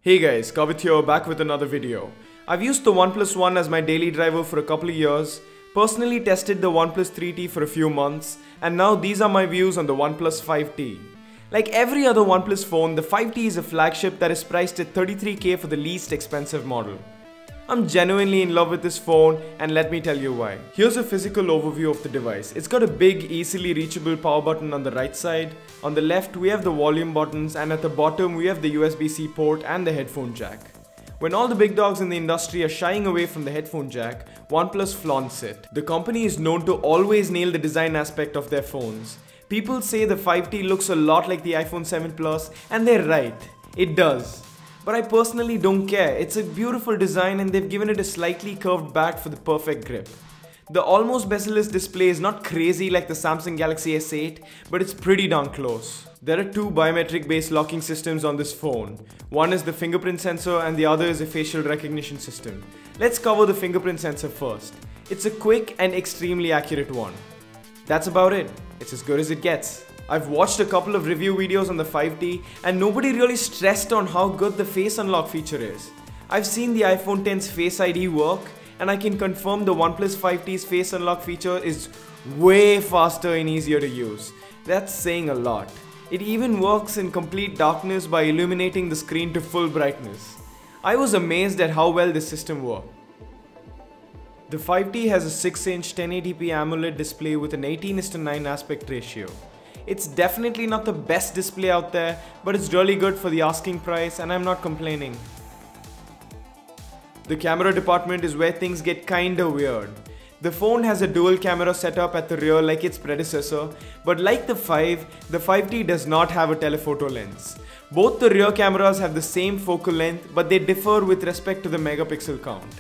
Hey guys, Kavit here, back with another video. I've used the Oneplus One as my daily driver for a couple of years, personally tested the Oneplus 3T for a few months, and now these are my views on the Oneplus 5T. Like every other OnePlus phone, the 5T is a flagship that is priced at $33K for the least expensive model. I'm genuinely in love with this phone, and let me tell you why. Here's a physical overview of the device. It's got a big, easily reachable power button on the right side. On the left, we have the volume buttons, and at the bottom, we have the USB-C port and the headphone jack. When all the big dogs in the industry are shying away from the headphone jack, OnePlus flaunts it. The company is known to always nail the design aspect of their phones. People say the 5T looks a lot like the iPhone 7 Plus, and they're right. It does. But I personally don't care. It's a beautiful design and they've given it a slightly curved back for the perfect grip. The almost bezel-less display is not crazy like the Samsung Galaxy S8, but it's pretty darn close. There are two biometric based locking systems on this phone. One is the fingerprint sensor and the other is a facial recognition system. Let's cover the fingerprint sensor first. It's a quick and extremely accurate one. That's about it. It's as good as it gets. I've watched a couple of review videos on the 5T and nobody really stressed on how good the face unlock feature is. I've seen the iPhone X's Face ID work and I can confirm the OnePlus 5T's face unlock feature is way faster and easier to use. That's saying a lot. It even works in complete darkness by illuminating the screen to full brightness. I was amazed at how well this system worked. The 5T has a 6-inch 1080p AMOLED display with an 18:9 aspect ratio. It's definitely not the best display out there, but it's really good for the asking price and I'm not complaining. The camera department is where things get kinda weird. The phone has a dual camera setup at the rear like its predecessor, but like the 5T does not have a telephoto lens. Both the rear cameras have the same focal length, but they differ with respect to the megapixel count.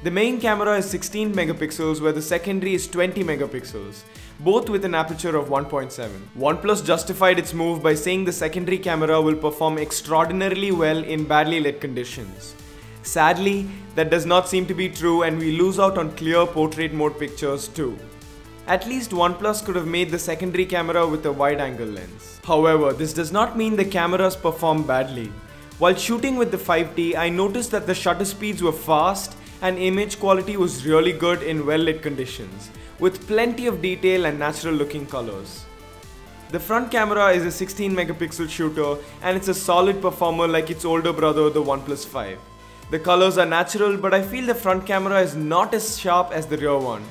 The main camera is 16 megapixels where the secondary is 20 megapixels, both with an aperture of 1.7. OnePlus justified its move by saying the secondary camera will perform extraordinarily well in badly lit conditions. Sadly, that does not seem to be true and we lose out on clear portrait mode pictures too. At least OnePlus could have made the secondary camera with a wide-angle lens. However, this does not mean the cameras perform badly. While shooting with the 5T, I noticed that the shutter speeds were fast and image quality was really good in well-lit conditions, with plenty of detail and natural looking colors. The front camera is a 16 megapixel shooter and it's a solid performer like its older brother, the OnePlus 5. The colors are natural, but I feel the front camera is not as sharp as the rear one.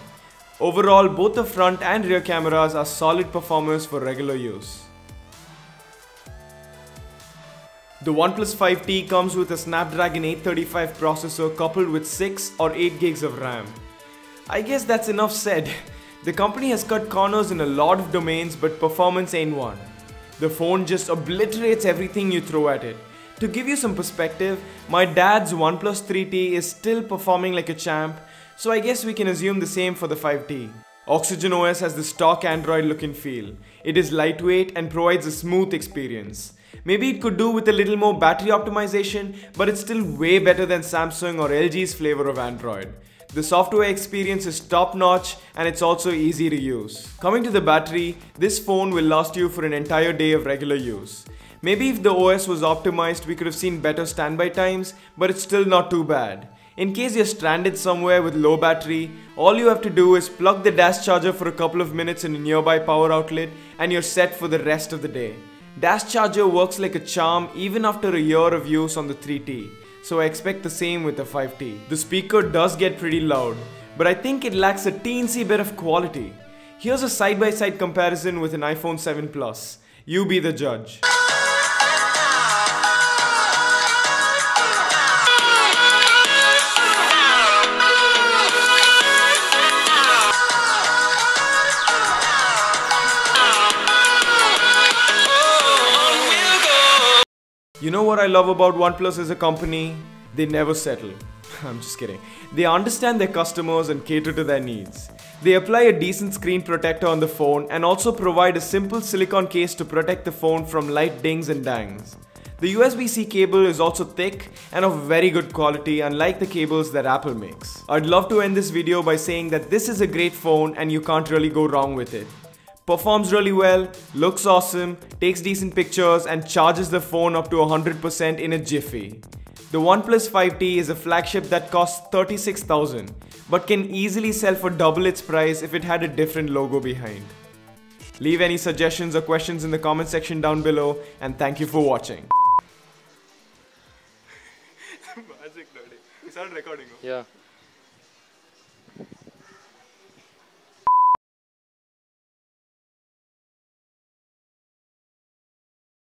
Overall, both the front and rear cameras are solid performers for regular use. The OnePlus 5T comes with a Snapdragon 835 processor coupled with 6 or 8 gigs of RAM. I guess that's enough said. The company has cut corners in a lot of domains, but performance ain't one. The phone just obliterates everything you throw at it. To give you some perspective, my dad's OnePlus 3T is still performing like a champ, so I guess we can assume the same for the 5T. Oxygen OS has the stock Android look and feel. It is lightweight and provides a smooth experience. Maybe it could do with a little more battery optimization, but it's still way better than Samsung or LG's flavor of Android. The software experience is top notch and it's also easy to use. Coming to the battery, this phone will last you for an entire day of regular use. Maybe if the OS was optimized, we could have seen better standby times, but it's still not too bad. In case you're stranded somewhere with low battery, all you have to do is plug the dash charger for a couple of minutes in a nearby power outlet and you're set for the rest of the day. Dash charger works like a charm even after a year of use on the 3T, so I expect the same with the 5T. The speaker does get pretty loud, but I think it lacks a teensy bit of quality. Here's a side-by-side comparison with an iPhone 7 Plus. You be the judge. You know what I love about OnePlus as a company? They never settle. I'm just kidding. They understand their customers and cater to their needs. They apply a decent screen protector on the phone and also provide a simple silicone case to protect the phone from light dings and dangs. The USB-C cable is also thick and of very good quality, unlike the cables that Apple makes. I'd love to end this video by saying that this is a great phone and you can't really go wrong with it. Performs really well, looks awesome, takes decent pictures and charges the phone up to 100% in a jiffy. The OnePlus 5T is a flagship that costs 36,000 but can easily sell for double its price if it had a different logo behind. Leave any suggestions or questions in the comment section down below, and thank you for watching. Magic, Daddy. You started recording, huh? Yeah.